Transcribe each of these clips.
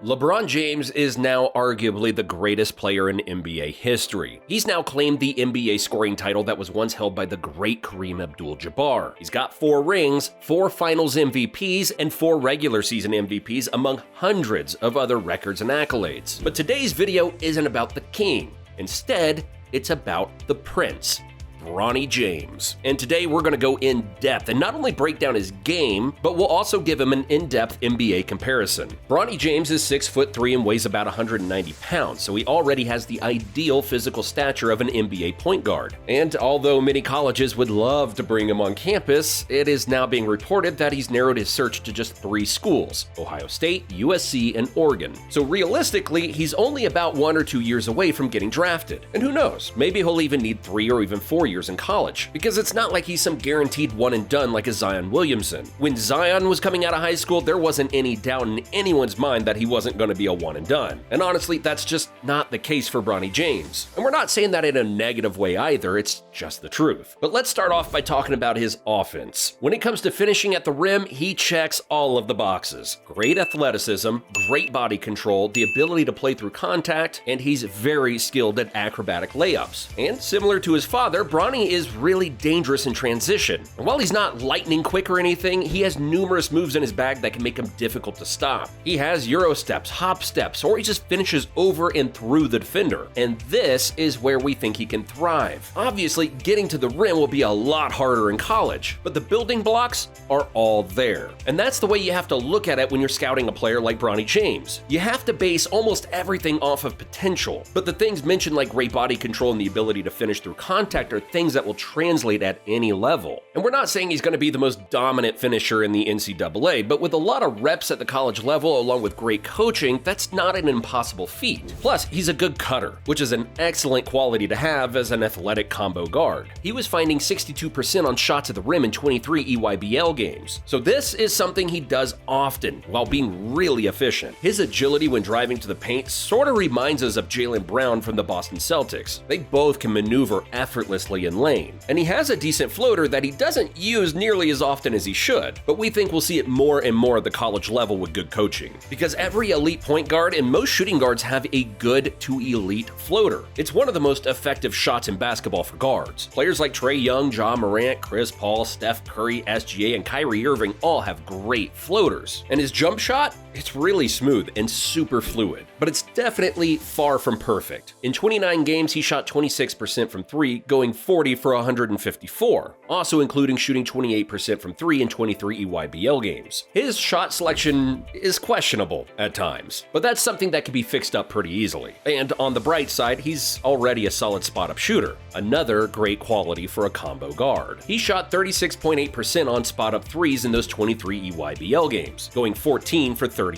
LeBron James is now arguably the greatest player in NBA history. He's now claimed the NBA scoring title that was once held by the great Kareem Abdul-Jabbar. He's got 4 rings, 4 finals MVPs, and 4 regular season MVPs among hundreds of other records and accolades. But today's video isn't about the king. Instead, it's about the prince, Bronny James. And today we're going to go in depth and not only break down his game, but we'll also give him an in-depth NBA comparison. Bronny James is 6'3" and weighs about 190 pounds, so he already has the ideal physical stature of an NBA point guard. And although many colleges would love to bring him on campus, it is now being reported that he's narrowed his search to just 3 schools: Ohio State, USC, and Oregon. So realistically, he's only about 1 or 2 years away from getting drafted. And who knows, maybe he'll even need 3 or even 4 years in college, because it's not like he's some guaranteed one and done like a Zion Williamson. When Zion was coming out of high school, there wasn't any doubt in anyone's mind that he wasn't going to be a one and done. And honestly, that's just not the case for Bronny James. And we're not saying that in a negative way either, it's just the truth. But let's start off by talking about his offense. When it comes to finishing at the rim, he checks all of the boxes. Great athleticism, great body control, the ability to play through contact, and he's very skilled at acrobatic layups. And similar to his father, Bronny is really dangerous in transition. And while he's not lightning quick or anything, he has numerous moves in his bag that can make him difficult to stop. He has Euro steps, hop steps, or he just finishes over and through the defender. And this is where we think he can thrive. Obviously, getting to the rim will be a lot harder in college, but the building blocks are all there. And that's the way you have to look at it when you're scouting a player like Bronny James. You have to base almost everything off of potential, but the things mentioned like great body control and the ability to finish through contact are things that will translate at any level. And we're not saying he's going to be the most dominant finisher in the NCAA, but with a lot of reps at the college level along with great coaching, that's not an impossible feat. Plus, he's a good cutter, which is an excellent quality to have as an athletic combo guard. He was finding 62% on shots at the rim in 23 EYBL games. So this is something he does often while being really efficient. His agility when driving to the paint sort of reminds us of Jaylen Brown from the Boston Celtics. They both can maneuver effortlessly in lane. And he has a decent floater that he doesn't use nearly as often as he should, but we think we'll see it more and more at the college level with good coaching. Because every elite point guard and most shooting guards have a good to elite floater. It's one of the most effective shots in basketball for guards. Players like Trae Young, Ja Morant, Chris Paul, Steph Curry, SGA, and Kyrie Irving all have great floaters. And his jump shot? It's really smooth and super fluid, but it's definitely far from perfect. In 29 games, he shot 26% from 3, going 40 for 154, also including shooting 28% from 3 in 23 EYBL games. His shot selection is questionable at times, but that's something that can be fixed up pretty easily. And on the bright side, he's already a solid spot-up shooter, another great quality for a combo guard. He shot 36.8% on spot-up threes in those 23 EYBL games, going 14 for 38.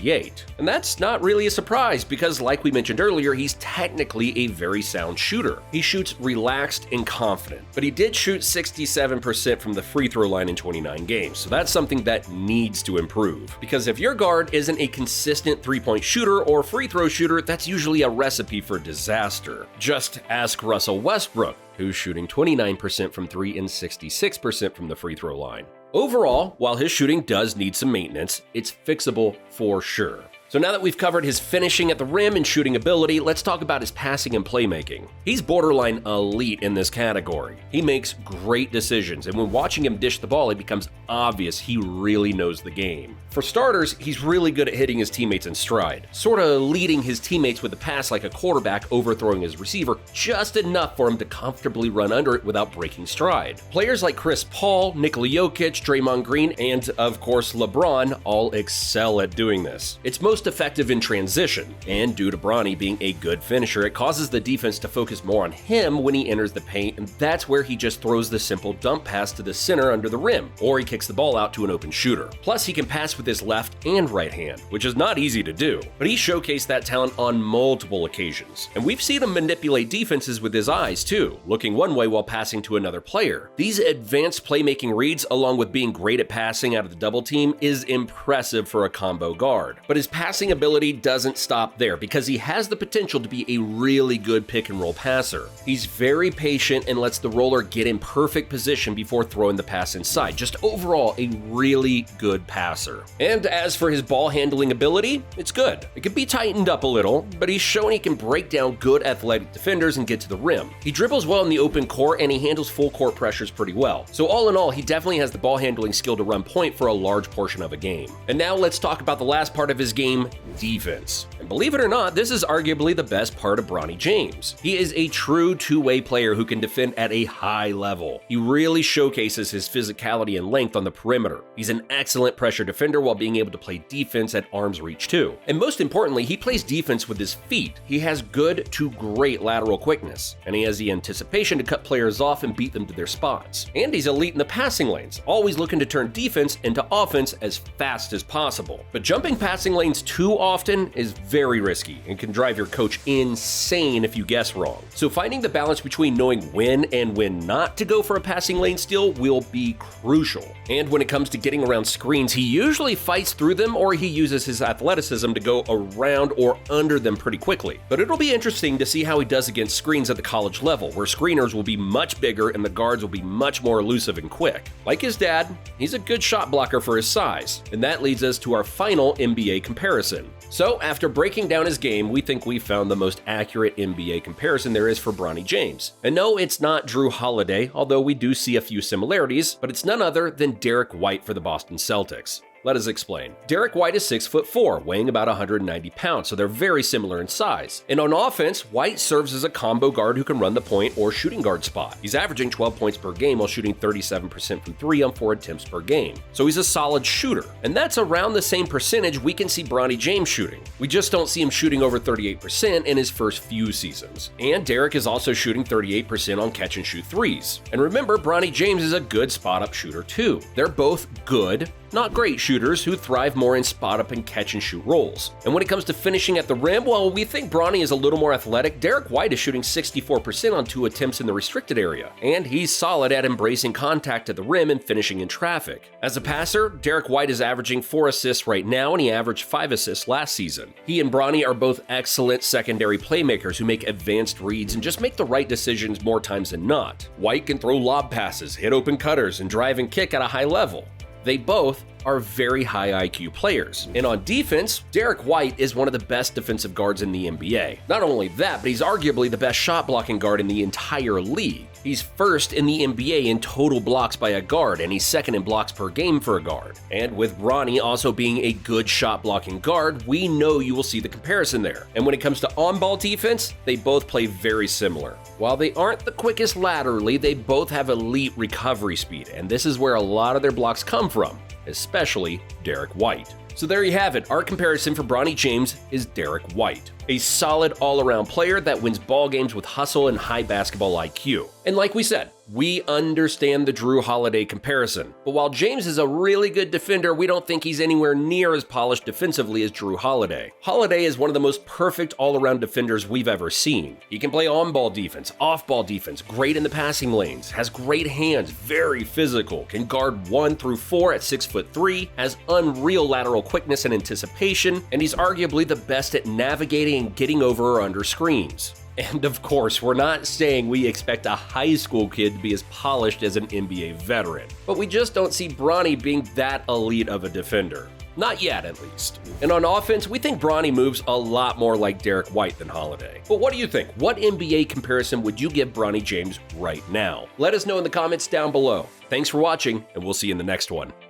And that's not really a surprise because, like we mentioned earlier, he's technically a very sound shooter. He shoots relaxed and confident, but he did shoot 67% from the free throw line in 29 games, so that's something that needs to improve. Because if your guard isn't a consistent three-point shooter or free throw shooter, that's usually a recipe for disaster. Just ask Russell Westbrook, who's shooting 29% from 3 and 66% from the free throw line. Overall, while his shooting does need some maintenance, it's fixable for sure. So now that we've covered his finishing at the rim and shooting ability, let's talk about his passing and playmaking. He's borderline elite in this category. He makes great decisions, and when watching him dish the ball, it becomes obvious he really knows the game. For starters, he's really good at hitting his teammates in stride, sort of leading his teammates with a pass like a quarterback overthrowing his receiver just enough for him to comfortably run under it without breaking stride. Players like Chris Paul, Nikola Jokic, Draymond Green, and of course LeBron all excel at doing this. It's most effective in transition, and due to Bronny being a good finisher, it causes the defense to focus more on him when he enters the paint, and that's where he just throws the simple dump pass to the center under the rim, or he kicks the ball out to an open shooter. Plus, he can pass with his left and right hand, which is not easy to do, but he showcased that talent on multiple occasions. And we've seen him manipulate defenses with his eyes too, looking one way while passing to another player. These advanced playmaking reads, along with being great at passing out of the double team, is impressive for a combo guard. But his pass passing ability doesn't stop there because he has the potential to be a really good pick-and-roll passer. He's very patient and lets the roller get in perfect position before throwing the pass inside. Just overall, a really good passer. And as for his ball handling ability, it's good. It could be tightened up a little, but he's shown he can break down good athletic defenders and get to the rim. He dribbles well in the open court and he handles full court pressures pretty well. So all in all, he definitely has the ball handling skill to run point for a large portion of a game. And now let's talk about the last part of his game, defense. And believe it or not, this is arguably the best part of Bronny James. He is a true two-way player who can defend at a high level. He really showcases his physicality and length on the perimeter. He's an excellent pressure defender while being able to play defense at arm's reach too. And most importantly, he plays defense with his feet. He has good to great lateral quickness, and he has the anticipation to cut players off and beat them to their spots. And he's elite in the passing lanes, always looking to turn defense into offense as fast as possible. But jumping passing lanes too often is very risky and can drive your coach insane if you guess wrong. So finding the balance between knowing when and when not to go for a passing lane steal will be crucial. And when it comes to getting around screens, he usually fights through them or he uses his athleticism to go around or under them pretty quickly. But it'll be interesting to see how he does against screens at the college level, where screeners will be much bigger and the guards will be much more elusive and quick. Like his dad, he's a good shot blocker for his size. And that leads us to our final NBA comparison. So after breaking down his game, we think we found the most accurate NBA comparison there is for Bronny James. And no, it's not Drew Holiday, although we do see a few similarities, but it's none other than Derek White for the Boston Celtics. Let us explain. Derek White is 6'4", weighing about 190 pounds, so they're very similar in size. And on offense, White serves as a combo guard who can run the point or shooting guard spot. He's averaging 12 points per game while shooting 37% from 3 on 4 attempts per game. So he's a solid shooter. And that's around the same percentage we can see Bronny James shooting. We just don't see him shooting over 38% in his first few seasons. And Derek is also shooting 38% on catch and shoot threes. And remember, Bronny James is a good spot up shooter too. They're both good, not great shooters who thrive more in spot up and catch and shoot roles. And when it comes to finishing at the rim, well, we think Bronny is a little more athletic. Derek White is shooting 64% on 2 attempts in the restricted area, and he's solid at embracing contact at the rim and finishing in traffic. As a passer, Derek White is averaging 4 assists right now, and he averaged 5 assists last season. He and Bronny are both excellent secondary playmakers who make advanced reads and just make the right decisions more times than not. White can throw lob passes, hit open cutters, and drive and kick at a high level. They both are very high IQ players. And on defense, Derek White is one of the best defensive guards in the NBA. Not only that, but he's arguably the best shot blocking guard in the entire league. He's first in the NBA in total blocks by a guard, and he's second in blocks per game for a guard. And with Bronny also being a good shot blocking guard, we know you will see the comparison there. And when it comes to on-ball defense, they both play very similar. While they aren't the quickest laterally, they both have elite recovery speed, and this is where a lot of their blocks come from, especially Derek White. So there you have it. Our comparison for Bronny James is Derek White, a solid all-around player that wins ball games with hustle and high basketball IQ. And like we said, we understand the Drew Holiday comparison. But while James is a really good defender, we don't think he's anywhere near as polished defensively as Drew Holiday. Holiday is one of the most perfect all-around defenders we've ever seen. He can play on-ball defense, off-ball defense, great in the passing lanes, has great hands, very physical, can guard 1 through 4 at 6'3", has unreal lateral quickness and anticipation, and he's arguably the best at navigating and getting over or under screens. And of course, we're not saying we expect a high school kid to be as polished as an NBA veteran, but we just don't see Bronny being that elite of a defender. Not yet, at least. And on offense, we think Bronny moves a lot more like Derek White than Holiday. But what do you think? What NBA comparison would you give Bronny James right now? Let us know in the comments down below. Thanks for watching, and we'll see you in the next one.